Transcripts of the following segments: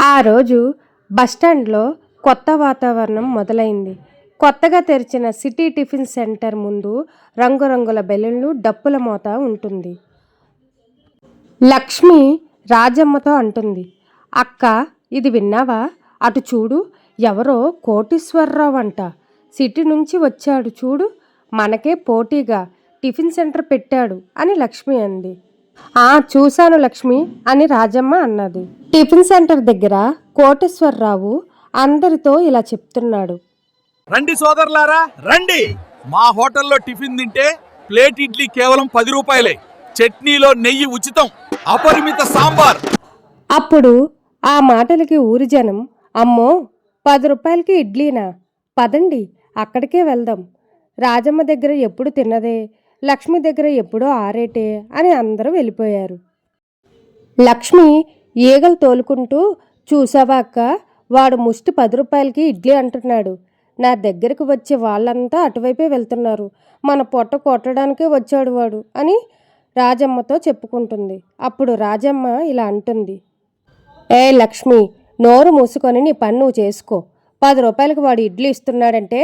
ఆ రోజు బస్టాండ్లో కొత్త వాతావరణం మొదలైంది. కొత్తగా తెరిచిన సిటీ టిఫిన్ సెంటర్ ముందు రంగురంగుల బెలూన్లు, డప్పుల మోత ఉంటుంది. లక్ష్మి రాజమ్మతో అంటుంది, అక్క ఇది విన్నావా? అటు చూడు, ఎవరో కోటీశ్వరరావు అంట. సిటీ నుంచి వచ్చాడు చూడు, మనకే పోటీగా టిఫిన్ సెంటర్ పెట్టాడు అని లక్ష్మి అంది. చూశాను లక్ష్మి అని రాజమ్మ అన్నది. టిఫిన్ సెంటర్ దగ్గర కోటేశ్వరరావు అందరితో ఇలా చెప్తున్నాడు. రండి సోదరులారా, రండి. మా హోటల్లో టిఫిన్ తింటే ప్లేట్ ఇడ్లీ కేవలం 10 రూపాయలే. చట్నీలో నెయ్యి ఉచితం, అపరిమిత సాంబార్. అప్పుడు ఆ మాటలకి ఊరి జనం, అమ్మో 10 రూపాయలకి ఇడ్లీనా, పదండి అక్కడికే వెళ్దాం. రాజమ్మ దగ్గర ఎప్పుడు తిన్నదే, లక్ష్మి దగ్గర ఎప్పుడో ఆరేటే అని అందరూ వెళ్ళిపోయారు. లక్ష్మి ఈగలు తోలుకుంటూ, చూసావా అక్క, వాడు ముష్టి 10 రూపాయలకి ఇడ్లీ అంటున్నాడు. నా దగ్గరకు వచ్చే వాళ్ళంతా అటువైపే వెళ్తున్నారు. మన పొట్ట కొట్టడానికే వచ్చాడు వాడు అని రాజమ్మతో చెప్పుకుంటుంది. అప్పుడు రాజమ్మ ఇలా అంటుంది, ఏ లక్ష్మి, నోరు మూసుకొని నీ పని నువ్వు చేసుకో. 10 రూపాయలకు వాడు ఇడ్లీ ఇస్తున్నాడంటే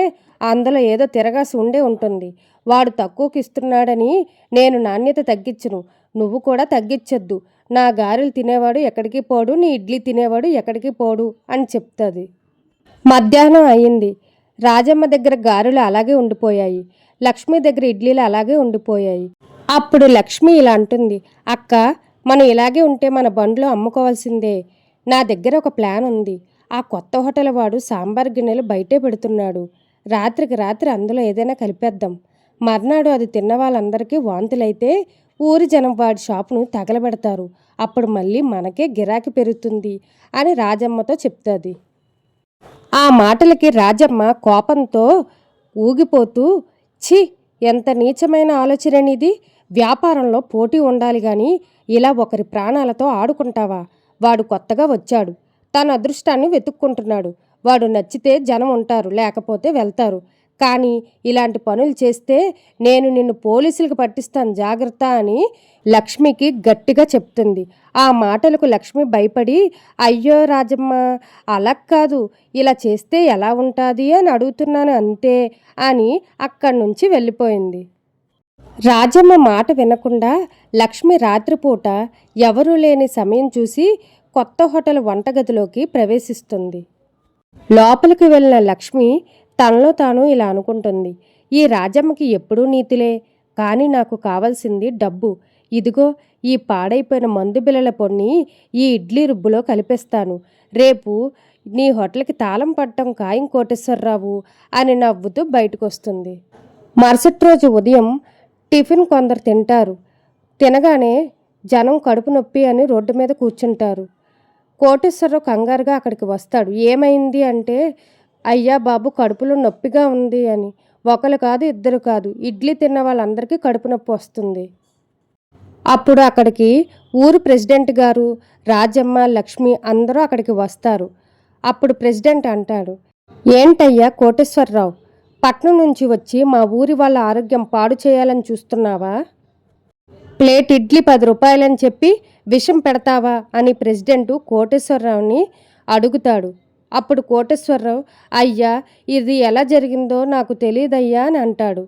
అందులో ఏదో తిరగాసి ఉండే ఉంటుంది. వాడు తక్కువకి ఇస్తున్నాడని నేను నాణ్యత తగ్గించును, నువ్వు కూడా తగ్గించొద్దు. నా గారెలు తినేవాడు ఎక్కడికి పోడు, నీ ఇడ్లీ తినేవాడు ఎక్కడికి పోడు అని చెప్తుంది. మధ్యాహ్నం అయ్యింది. రాజమ్మ దగ్గర గారెలు అలాగే ఉండిపోయాయి, లక్ష్మి దగ్గర ఇడ్లీలు అలాగే ఉండిపోయాయి. అప్పుడు లక్ష్మి ఇలా అంటుంది, అక్క మనం ఇలాగే ఉంటే మన బండ్లో అమ్ముకోవాల్సిందే. నా దగ్గర ఒక ప్లాన్ ఉంది. ఆ కొత్త హోటల్ వాడు సాంబార్ గిన్నెలు బయటే పెడుతున్నాడు. రాత్రికి రాత్రి అందులో ఏదైనా కలిపేద్దాం. మర్నాడు అది తిన్న వాళ్ళందరికీ వాంతులైతే ఊరి జనం వాడి షాపును తగలబెడతారు. అప్పుడు మళ్ళీ మనకే గిరాకీ పెరుగుతుంది అని రాజమ్మతో చెప్తుంది. ఆ మాటలకి రాజమ్మ కోపంతో ఊగిపోతూ, ఛీ, ఎంత నీచమైన ఆలోచననిది. వ్యాపారంలో పోటీ ఉండాలి కానీ ఇలా ఒకరి ప్రాణాలతో ఆడుకుంటావా? వాడు కొత్తగా వచ్చాడు, తన అదృష్టాన్ని వెతుక్కుంటున్నాడు. వాడు నచ్చితే జనం ఉంటారు, లేకపోతే వెళ్తారు. కానీ ఇలాంటి పనులు చేస్తే నేను నిన్ను పోలీసులకు పట్టిస్తాను, జాగ్రత్త అని లక్ష్మికి గట్టిగా చెప్తుంది. ఆ మాటలకు లక్ష్మి భయపడి, అయ్యో రాజమ్మ, అలా కాదు, ఇలా చేస్తే ఎలా ఉంటుంది అని అడుగుతున్నాను అంతే అని అక్కడి నుంచి వెళ్ళిపోయింది. రాజమ్మ మాట వినకుండా లక్ష్మి రాత్రిపూట ఎవరూ లేని సమయం చూసి కొత్త హోటల్ వంటగదిలోకి ప్రవేశిస్తుంది. లోపలికి వెళ్ళిన లక్ష్మి తనలో తాను ఇలా అనుకుంటుంది, ఈ రాజమ్మకి ఎప్పుడూ నీతిలే, కానీ నాకు కావాల్సింది డబ్బు. ఇదిగో ఈ పాడైపోయిన మందు బిళ్ళల పొన్ని ఈ ఇడ్లీ రుబ్బులో కలిపేస్తాను. రేపు నీ హోటల్కి తాళం పట్టడం ఖాయం కోటేశ్వరరావు అని నవ్వుతూ బయటకు వస్తుంది. మరుసటి రోజు ఉదయం టిఫిన్ కొందరు తింటారు. తినగానే జనం కడుపు నొప్పి అని రోడ్డు మీద కూర్చుంటారు. కోటేశ్వరరావు కంగారుగా అక్కడికి వస్తాడు. ఏమైంది అంటే, అయ్యా బాబు, కడుపులో నొప్పిగా ఉంది అని. ఒకరు కాదు, ఇద్దరు కాదు, ఇడ్లీ తిన్న వాళ్ళందరికీ కడుపు నొప్పి వస్తుంది. అప్పుడు అక్కడికి ఊరు ప్రెసిడెంట్ గారు, రాజమ్మ, లక్ష్మి అందరూ అక్కడికి వస్తారు. అప్పుడు ప్రెసిడెంట్ అంటాడు, ఏంటయ్యా కోటేశ్వరరావు, పట్నం నుంచి వచ్చి మా ఊరి వాళ్ళ ఆరోగ్యం పాడు చేయాలని చూస్తున్నావా? ప్లేట్ ఇడ్లీ 10 రూపాయలని చెప్పి విషం పెడతావా అని ప్రెసిడెంటు కోటేశ్వరరావుని అడుగుతాడు. అప్పుడు కోటేశ్వరరావు, అయ్యా ఇది ఎలా జరిగిందో నాకు తెలియదయ్యా అని అంటాడు.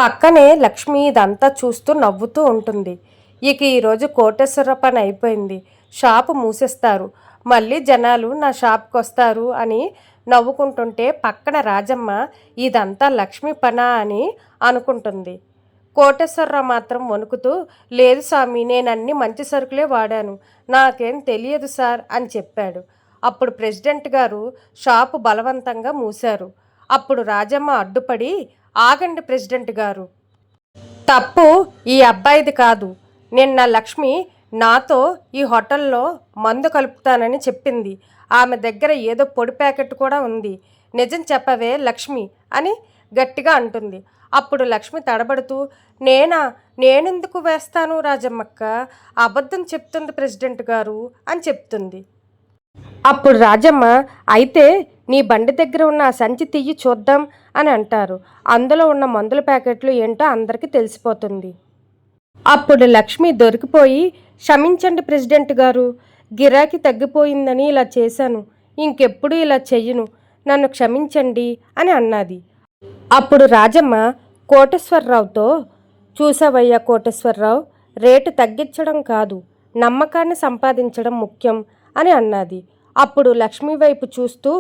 పక్కనే లక్ష్మి ఇదంతా చూస్తూ నవ్వుతూ ఉంటుంది. ఇక ఈరోజు కోటేశ్వరరావు పని అయిపోయింది, షాపు మూసేస్తారు, మళ్ళీ జనాలు నా షాప్కి వస్తారు అని నవ్వుకుంటుంటే పక్కన రాజమ్మ ఇదంతా లక్ష్మి పనా అని అనుకుంటుంది. కోటేశ్వరరావు మాత్రం వణుకుతూ, లేదు స్వామి, నేను అన్ని మంచి సరుకులే వాడాను, నాకేం తెలియదు సార్ అని చెప్పాడు. అప్పుడు ప్రెసిడెంట్ గారు షాపు బలవంతంగా మూశారు. అప్పుడు రాజమ్మ అడ్డుపడి, ఆగండి ప్రెసిడెంట్ గారు, తప్పు ఈ అబ్బాయిది కాదు. నిన్న లక్ష్మి నాతో ఈ హోటల్లో మందు కలుపుతానని చెప్పింది. ఆమె దగ్గర ఏదో పొడి ప్యాకెట్ కూడా ఉంది. నిజం చెప్పవే లక్ష్మి అని గట్టిగా అంటుంది. అప్పుడు లక్ష్మి తడబడుతూ, నేనెందుకు వేస్తాను రాజమ్మక్క, అబద్ధం చెప్తుంది ప్రెసిడెంట్ గారు అని చెప్తుంది. అప్పుడు రాజమ్మ, అయితే నీ బండి దగ్గర ఉన్న ఆ సంచి తీయి చూద్దాం అని అంటారు. అందులో ఉన్న మందుల ప్యాకెట్లు ఏంటో అందరికీ తెలిసిపోతుంది. అప్పుడు లక్ష్మి దొరికిపోయి, క్షమించండి ప్రెసిడెంట్ గారు, గిరాకీ తగ్గిపోయిందని ఇలా చేశాను, ఇంకెప్పుడు ఇలా చెయ్యను, నన్ను క్షమించండి అని అన్నది. అప్పుడు రాజమ్మ కోటేశ్వరరావుతో, చూసావయ్యా కోటేశ్వరరావు, రేటు తగ్గించడం కాదు, నమ్మకాన్ని సంపాదించడం ముఖ్యం అని అన్నది. అప్పుడు లక్ష్మి వైపు చూస్తూ,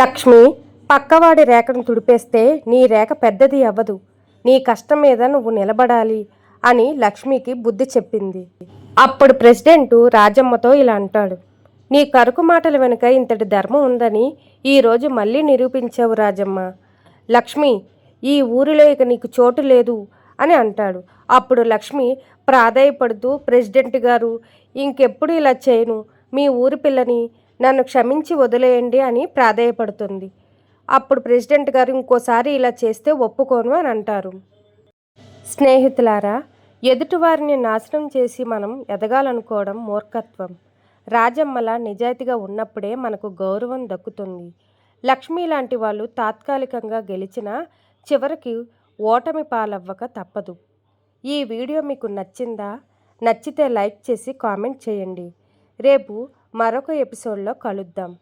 లక్ష్మి, పక్కవాడి రేఖను తుడిపేస్తే నీ రేఖ పెద్దది అవ్వదు, నీ కష్టం మీద నువ్వు నిలబడాలి అని లక్ష్మికి బుద్ధి చెప్పింది. అప్పుడు ప్రెసిడెంటు రాజమ్మతో ఇలా అంటాడు, నీ కరుకు మాటల వెనుక ఇంతటి ధర్మం ఉందని ఈరోజు మళ్ళీ నిరూపించావు రాజమ్మ. లక్ష్మి, ఈ ఊరిలో ఇక నీకు చోటు లేదు అని అంటాడు. అప్పుడు లక్ష్మి ప్రాధేయపడుతూ, ప్రెసిడెంట్ గారు, ఇంకెప్పుడు ఇలా చేయను, మీ ఊరి పిల్లని, నన్ను క్షమించి వదిలేయండి అని ప్రాధేయపడుతుంది. అప్పుడు ప్రెసిడెంట్ గారు, ఇంకోసారి ఇలా చేస్తే ఒప్పుకోను అని అంటారు. స్నేహితులారా, ఎదుటివారిని నాశనం చేసి మనం ఎదగాలనుకోవడం మూర్ఖత్వం. రాజమ్మలా నిజాయితీగా ఉన్నప్పుడే మనకు గౌరవం దక్కుతుంది. లక్ష్మి లాంటి వాళ్ళు తాత్కాలికంగా గెలిచినా చివరికి ఓటమి పాలవ్వక తప్పదు. ఈ వీడియో మీకు నచ్చిందా? నచ్చితే లైక్ చేసి కామెంట్ చేయండి. రేపు మరొక ఎపిసోడ్లో కలుద్దాం.